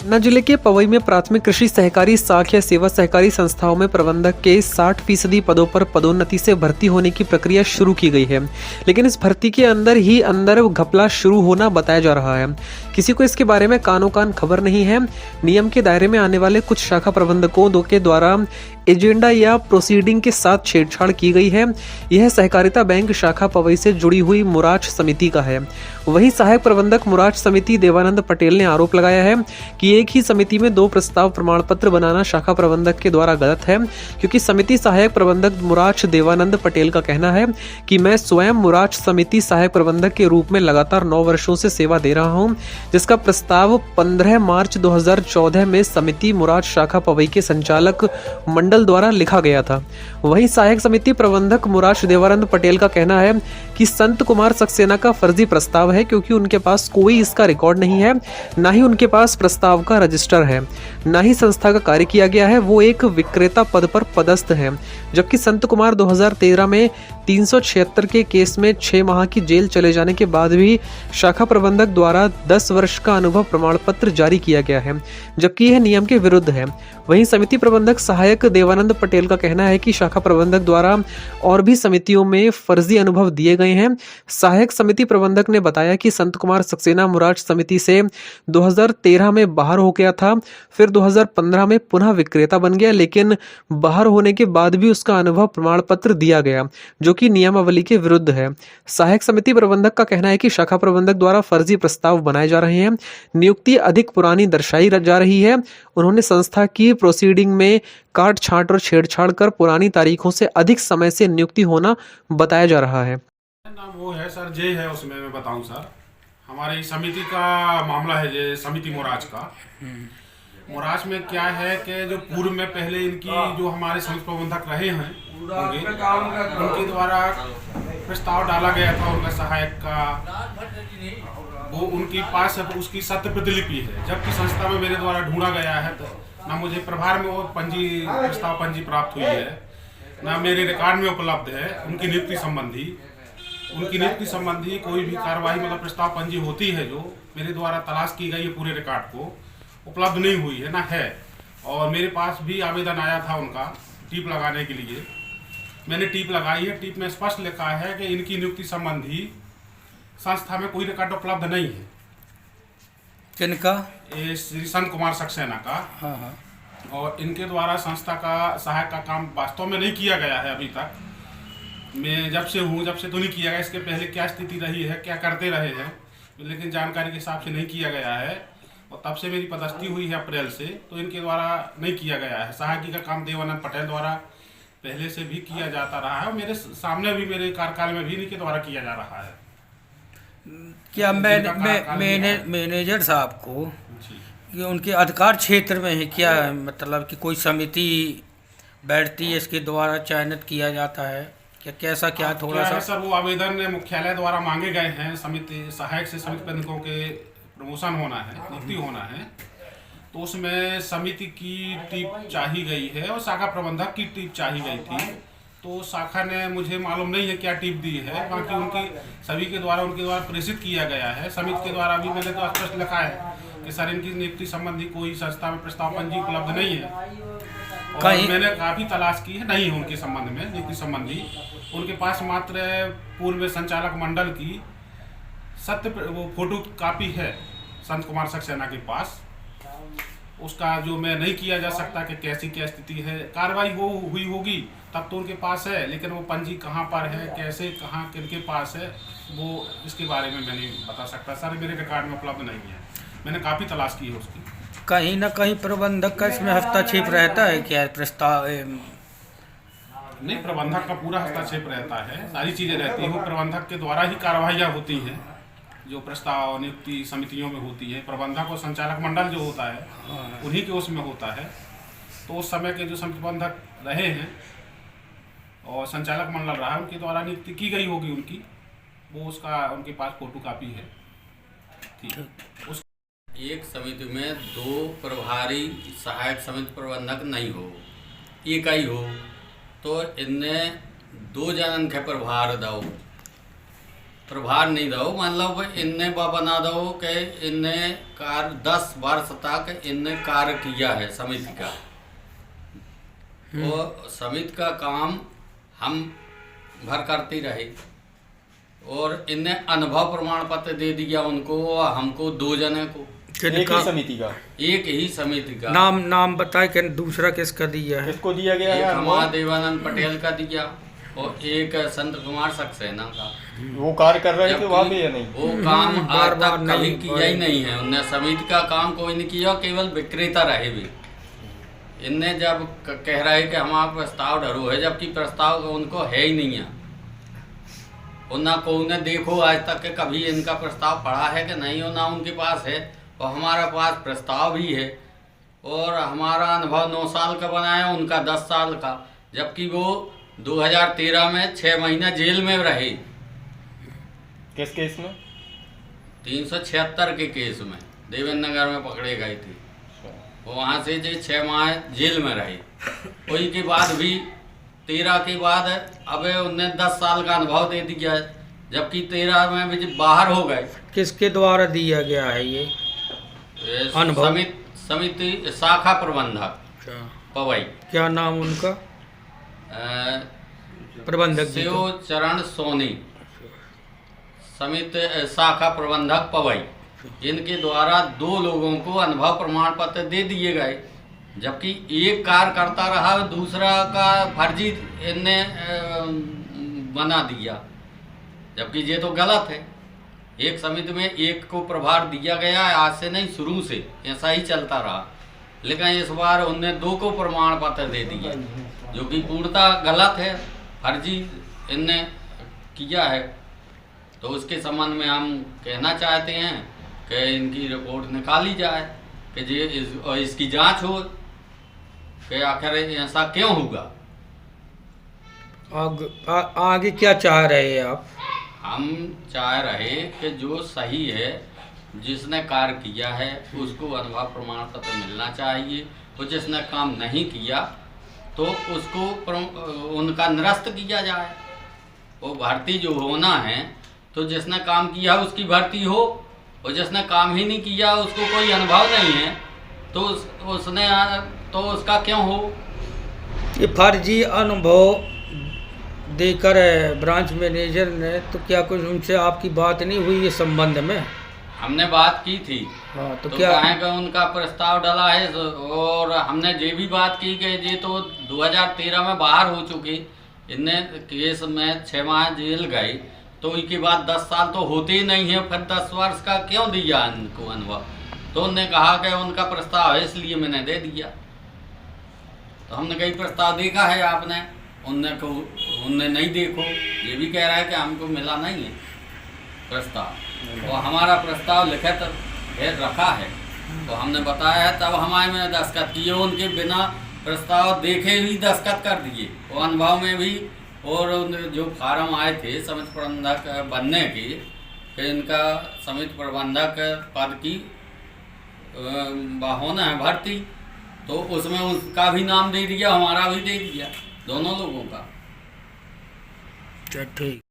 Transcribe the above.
पन्ना जिले के पवई में प्राथमिक कृषि सहकारी साख या सेवा सहकारी संस्थाओं में प्रबंधक के 60% पदों पर पदोन्नति से भर्ती होने की प्रक्रिया शुरू की गई है, लेकिन इस भर्ती के अंदर घपला शुरू होना बताया जा रहा है। किसी को इसके बारे में कानो कान खबर नहीं है। नियम के दायरे में आने वाले कुछ शाखा प्रबंधकों के द्वारा एजेंडा या प्रोसीडिंग के साथ छेड़छाड़ की गई है। यह सहकारिता बैंक शाखा पवई से जुड़ी हुई मुराच समिति का है। वहीं सहायक प्रबंधक मुराच समिति देवानंद पटेल ने आरोप लगाया है कि एक ही समिति में 2 प्रस्ताव प्रमाण पत्र बनाना शाखा प्रबंधक के द्वारा गलत है, क्योंकि समिति सहायक प्रबंधक मुराच देवानंद पटेल का कहना है कि मैं स्वयं मुराच समिति सहायक प्रबंधक के रूप में लगातार 9 वर्षों से सेवा दे रहा हूं, जिसका प्रस्ताव 15 मार्च 2014 में समिति मुराच शाखा पवई के संचालक मंडल द्वारा लिखा गया था। वहीं सहायक समिति प्रबंधक मुराच देवानंद पटेल का कहना है कि संत कुमार सक्सेना का फर्जी प्रस्ताव है, क्योंकि उनके पास कोई इसका रिकॉर्ड नहीं है, ना ही उनके पास प्रस्ताव का रजिस्टर है, ना ही संस्था का कार्य किया गया है। वो एक विक्रेता पद पर पदस्थ है, जबकि संत कुमार 2013 में 376 के केस में 6 माह की जेल चले जाने के बाद भी शाखा प्रबंधक द्वारा 10 वर्ष का अनुभव प्रमाण पत्र जारी किया गया है, जबकि यह नियम के विरुद्ध है। वहीं समिति प्रबंधक सहायक देवानंद पटेल का कहना है कि शाखा प्रबंधक द्वारा और भी समितियों में फर्जी अनुभव दिए गए हैं। सहायक समिति प्रबंधक ने बताया कि संत कुमार सक्सेना मुराच समिति से 2013 में बाहर हो गया था, फिर 2015 में पुनः विक्रेता बन गया, लेकिन बाहर होने के बाद भी उसका अनुभव प्रमाण पत्र दिया गया, जो कि नियमावली के विरुद्ध है। सहायक समिति प्रबंधक का कहना है कि शाखा प्रबंधक द्वारा फर्जी प्रस्ताव बनाए जा रहे हैं, नियुक्ति अधिक पुरानी दर्शाई जा रही है। उन्होंने संस्था की प्रोसीडिंग में काट छांट और छेड़छाड़ कर पुरानी तारीखों से अधिक समय से नियुक्ति होना बताया जा रहा है। ना वो है सर, जे है उसमें मैं बताऊं सर, हमारी समिति का मामला है, जे समिति मुराज का। मुराज में क्या है कि जो पूर्व में पहले इनकी जो हमारे समिति प्रबंधक रहे हैं होंगे, उनके द्वारा प्रस्ताव डाला गया था उनका सहायक का, वो उनके पास है, उसकी सत्य प्रतिलिपि है। जबकि संस्था में मेरे द्वारा ढूंढा गया है, तो ना मुझे प्रभार में वो प्रस्ताव पंजी प्राप्त हुई है, ना मेरे रिकॉर्ड में उपलब्ध है। उनकी नियुक्ति संबंधी कोई भी कार्रवाई मतलब प्रस्ताव पंजी होती है जो मेरे द्वारा तलाश की गई है, पूरे रिकॉर्ड को उपलब्ध नहीं हुई है, ना है। और मेरे पास भी आवेदन आया था उनका टीप लगाने के लिए, मैंने टीप लगाई है। टीप में स्पष्ट लिखा है कि इनकी नियुक्ति संबंधी संस्था में कोई रिकॉर्ड उपलब्ध नहीं है। किनका? ये श्री संत कुमार सक्सेना का। हाँ। और इनके द्वारा संस्था का सहायक का काम वास्तव में नहीं किया गया है अभी तक। मैं जब से तो नहीं किया गया। इसके पहले क्या स्थिति रही है, क्या करते रहे हैं, लेकिन जानकारी के हिसाब से नहीं किया गया है। और तब से मेरी पदस्थी हुई है अप्रैल से, तो इनके द्वारा नहीं किया गया है। सहायकी का काम देवानंद पटेल द्वारा पहले से भी किया जाता रहा है, और मेरे सामने भी मेरे कार्यकाल में भी इनके द्वारा किया जा रहा है। क्या मैनेजर साहब को ये उनके अधिकार क्षेत्र में है क्या? मतलब कि कोई समिति बैठती है, इसके द्वारा चयनित किया जाता है क्या? कैसा क्या थोड़ा सा सर, वो आवेदन मुख्यालय द्वारा मांगे गए हैं। समिति सहायक से समिति प्रबंधकों के प्रमोशन होना है, नियुक्ति होना है, तो उसमें समिति की टीप चाही गई है और शाखा प्रबंधक की टीप चाही गई थी। तो शाखा ने, मुझे मालूम नहीं है क्या टीप दी है, बाकी उनकी सभी के द्वारा उनके द्वारा प्रेषित किया गया है। समिति के द्वारा भी मैंने तो स्पष्ट लिखा है कि सर इनकी नियुक्ति संबंधी कोई संस्था में प्रस्ताव पंजी उपलब्ध नहीं है। और मैंने काफी तलाश की है, नहीं है उनके संबंध में नियुक्ति संबंधी। उनके पास मात्र पूर्व संचालक मंडल की सत्य वो फोटो कापी है संत कुमार सक्सेना के पास। उसका जो मैं नहीं किया जा सकता कि कैसी क्या स्थिति है, कार्रवाई वो हुई होगी तब तो उनके पास है, लेकिन वो पंजी कहाँ पर है, कैसे, कहाँ, किनके पास है, वो इसके बारे में मैं नहीं बता सकता सर। मेरे रिकॉर्ड में उपलब्ध नहीं है, मैंने काफ़ी तलाश की है उसकी। कहीं ना कहीं प्रबंधक का इसमें हस्तक्षेप रहता है क्या? प्रस्ताव नहीं, प्रबंधक का पूरा हस्तक्षेप रहता है, सारी चीज़ें रहती हैं। वो प्रबंधक के द्वारा ही कार्रवाइयाँ होती हैं, जो प्रस्ताव नियुक्ति समितियों में होती है। प्रबंधक और संचालक मंडल जो होता है उन्हीं के उसमें होता है। तो उस समय के जो समिति प्रबंधक रहे हैं और संचालक मंडल रहा, उनके द्वारा नियुक्ति की गई होगी उनकी, वो उसका उनके पास फोटो कापी है। ठीक, उस एक समिति में 2 प्रभारी सहायक समिति प्रबंधक नहीं हो, एक ही हो, तो इनने 2 जनन के प्रभार दो। प्रभार नहीं दो, मतलब इनने बना दो कि इनने 10 वर्ष तक इनने कार्य किया है समिति का, और समिति का काम हम भर करते रहे, और इनने अनुभव प्रमाण पत्र दे दिया उनको और हमको 2 जने को। एक ही समिति का? एक ही समिति का। नाम बताए कि दूसरा किसका दिया है? किसको दिया गया एक है? हमारा देवानंद पटेल का दिया और एक संत कुमार सक्सेना का। वो कार्य कर रहे थे वहाँ पे या नहीं? वो काम आज तक कभी नहीं किया ही नहीं है उनने, समिति का काम कोई नहीं किया, केवल विक्रेता रहे भी। इनने जब कह रहे कि हमारा प्रस्ताव डरो है, जबकि प्रस्ताव उनको है ही नहीं है। ना को ने देखो आज तक के कभी इनका प्रस्ताव पड़ा है कि नहीं हो, ना उनके पास है, और हमारा पास प्रस्ताव भी है, और हमारा अनुभव 9 साल का बना है, उनका 10 साल का, जबकि वो 2013 में 6 महीना जेल में रहे। किस केस में? 376 के केस में देवेंद्र नगर में पकड़े गए थे, वो वहाँ से जो 6 माह जेल में रहे। वही के बाद भी 13 के बाद अब उन्हें 10 साल का अनुभव दे दिया, जबकि 13 में भी बाहर हो गए। किसके द्वारा दिया गया है ये अनुभव? समिति शाखा प्रबंधक पवई। क्या नाम उनका? प्रबंधक जी शिव चरण सोनी, समिति शाखा प्रबंधक पवई। इनके द्वारा 2 लोगों को अनुभव प्रमाण पत्र दे दिए गए, जबकि एक कार्य करता रहा, दूसरा का फर्जी इनने बना दिया, जबकि ये तो गलत है। एक समिति में एक को प्रभार दिया गया है, आज से नहीं, शुरू से ऐसा ही चलता रहा, लेकिन इस बार उनने 2 को प्रमाण पत्र दे दिए, जो कि पूर्णतः गलत है, फर्जी इनने किया है। तो उसके संबंध में हम कहना चाहते हैं कि इनकी रिपोर्ट निकाली जाए, कि इसकी जांच हो कि आखिर ऐसा क्यों होगा। आगे क्या चाह रहे हैं आप? हम चाह रहे कि जो सही है, जिसने कार्य किया है, उसको अनुभव प्रमाण पत्र मिलना चाहिए, और जिसने काम नहीं किया तो उसको उनका निरस्त किया जाए। वो भर्ती जो होना है, तो जिसने काम किया उसकी भर्ती हो, और जिसने काम ही नहीं किया, उसको कोई अनुभव नहीं है, तो उसने तो उसका क्यों हो। ये फर्जी अनुभव देकर ब्रांच मैनेजर ने, तो क्या कुछ उनसे आपकी बात नहीं हुई इस संबंध में? हमने बात की थी। हाँ, तो क्या क्या है कि उनका प्रस्ताव डला है, और हमने ये भी बात की कि ये तो 2013 में बाहर हो चुके, इनने केस में 6 माह जेल गए, तो उसके बाद 10 साल तो होते ही नहीं है, फिर 10 वर्ष का क्यों दिया इनको अनुभव। तो उनने कहा कि उनका प्रस्ताव है, इसलिए मैंने दे दिया। तो हमने कई प्रस्ताव देखा है आपने, उनने नहीं देखो, ये भी कह रहा है कि हमको मिला नहीं है प्रस्ताव, और हमारा प्रस्ताव लिखित रखा है, तो हमने बताया है, तब हमारे में दस्तखत किए, उनके बिना प्रस्ताव देखे भी दस्तखत कर दिए, और अनुभव में भी, और जो फार्म आए थे समिति प्रबंधक बनने की, कि इनका समिति प्रबंधक पद की होना है भर्ती, तो उसमें उसका भी नाम दे दिया, हमारा भी दे दिया, दोनों लोगों का। ठीक।